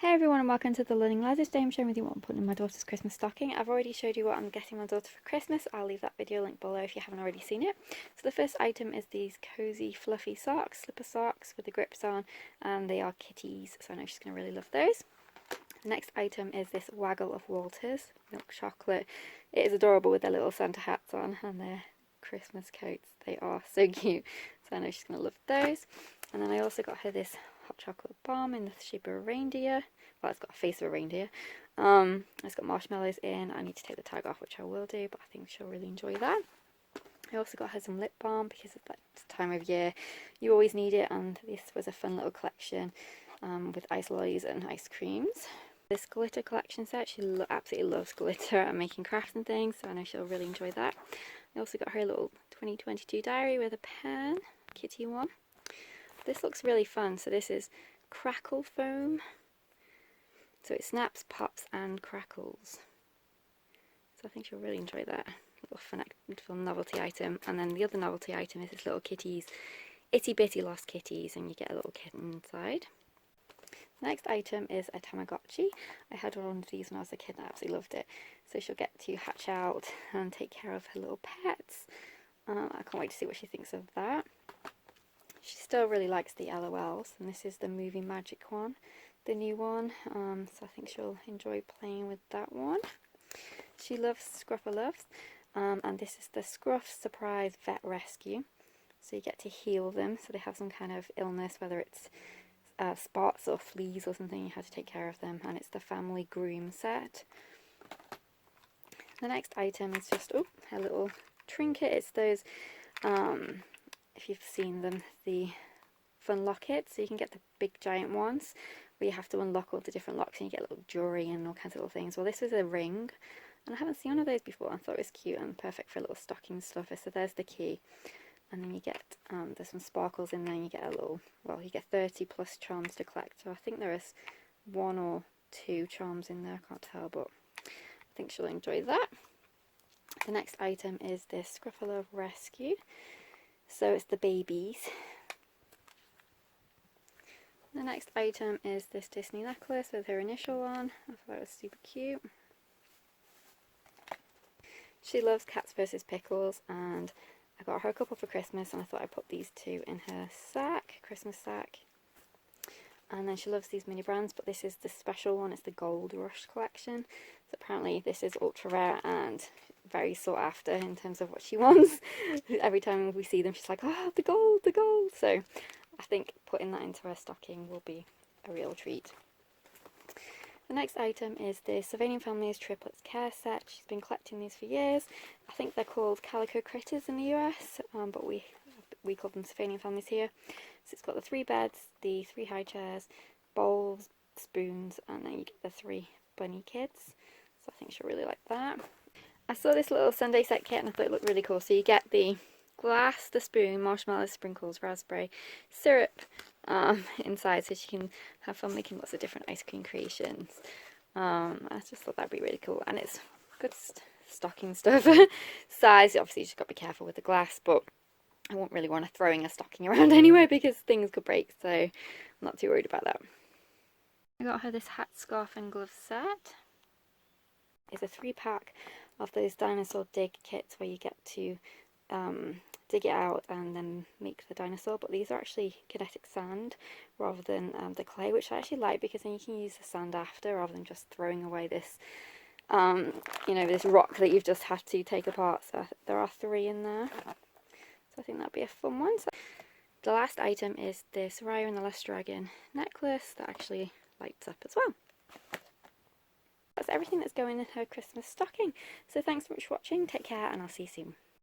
Hey everyone and welcome to the Learning Ladders. Today I'm showing with you what I'm putting in my daughter's Christmas stocking. I've already showed you what I'm getting my daughter for Christmas. I'll leave that video link below if you haven't already seen it. So the first item is these cozy fluffy socks, slipper socks with the grips on, and they are kitties, so I know she's going to really love those. The next item is this waggle of Walters milk chocolate. It is adorable with their little Santa hats on and their Christmas coats. They are so cute, so I know she's going to love those. And then I also got her this hot chocolate balm in the shape of a reindeer. Well, it's got a face of a reindeer. It's got marshmallows in. I need to take the tag off, which I will do, but I think she'll really enjoy that. I also got her some lip balm because it's that time of year you always need it, and this was a fun little collection with ice lollies and ice creams. This glitter collection set, she absolutely loves glitter and making crafts and things, so I know she'll really enjoy that. I also got her a little 2022 diary with a pen, kitty one. This looks really fun. So this is crackle foam. So it snaps, pops and crackles. So I think she'll really enjoy that. Little fun little novelty item. And then the other novelty item is this little kitties, itty bitty lost kitties, and you get a little kitten inside. The next item is a tamagotchi. I had one of these when I was a kid and I absolutely loved it. So she'll get to hatch out and take care of her little pets. I can't wait to see what she thinks of that. She still really likes the LOLs, and this is the movie magic one, the new one, so I think she'll enjoy playing with that one. She loves scruffaloves, and this is the Scruff Surprise Vet Rescue. So you get to heal them, so they have some kind of illness, whether it's spots or fleas or something, you have to take care of them, and it's the family groom set. The next item is just, a little trinket. It's those, if you've seen them, the fun lockets. So you can get the big giant ones where you have to unlock all the different locks and you get a little jewelry and all kinds of little things. Well, this is a ring, and I haven't seen one of those before. I thought it was cute and perfect for a little stocking stuffer. So there's the key, and then you get there's some sparkles in there, and you get a little, well, you get 30 plus charms to collect. So I think there is 1 or 2 charms in there, I can't tell, but I think she'll enjoy that. The next item is this Scruffalo Rescue. So it's the babies. The next item is this Disney necklace with her initial on. I thought it was super cute. She loves Cats vs Pickles, and I got her a couple for Christmas, and I thought I'd put these 2 in her sack, Christmas sack. And then she loves these mini brands, but this is the special one. It's the Gold Rush collection. So apparently this is ultra rare and very sought after in terms of what she wants. Every time we see them, she's like, oh, the gold, the gold. So I think putting that into her stocking will be a real treat. The next item is the Sylvanian Family's Triplets Care Set. She's been collecting these for years. I think they're called Calico Critters in the US, but we call them Sylvanian Families here. So it's got the 3 beds, the 3 high chairs, bowls, spoons, and then you get the 3 bunny kids. So I think she'll really like that. I saw this little Sunday set kit and I thought it looked really cool. So you get the glass, the spoon, marshmallows, sprinkles, raspberry, syrup inside, so she can have fun making lots of different ice cream creations. I just thought that'd be really cool, and it's good stocking stuff. Size, obviously you just got to be careful with the glass, but I won't really want to throwing a stocking around anyway because things could break, so I'm not too worried about that. I got her this hat, scarf and glove set. It's a 3-pack of those dinosaur dig kits where you get to dig it out and then make the dinosaur, but these are actually kinetic sand rather than the clay, which I actually like because then you can use the sand after rather than just throwing away this this rock that you've just had to take apart. So there are 3 in there, so I think that'd be a fun one. So the last item is this Raya and the Last Dragon necklace that actually lights up as well. That's everything that's going in her Christmas stocking. So thanks so much for watching, take care, and I'll see you soon.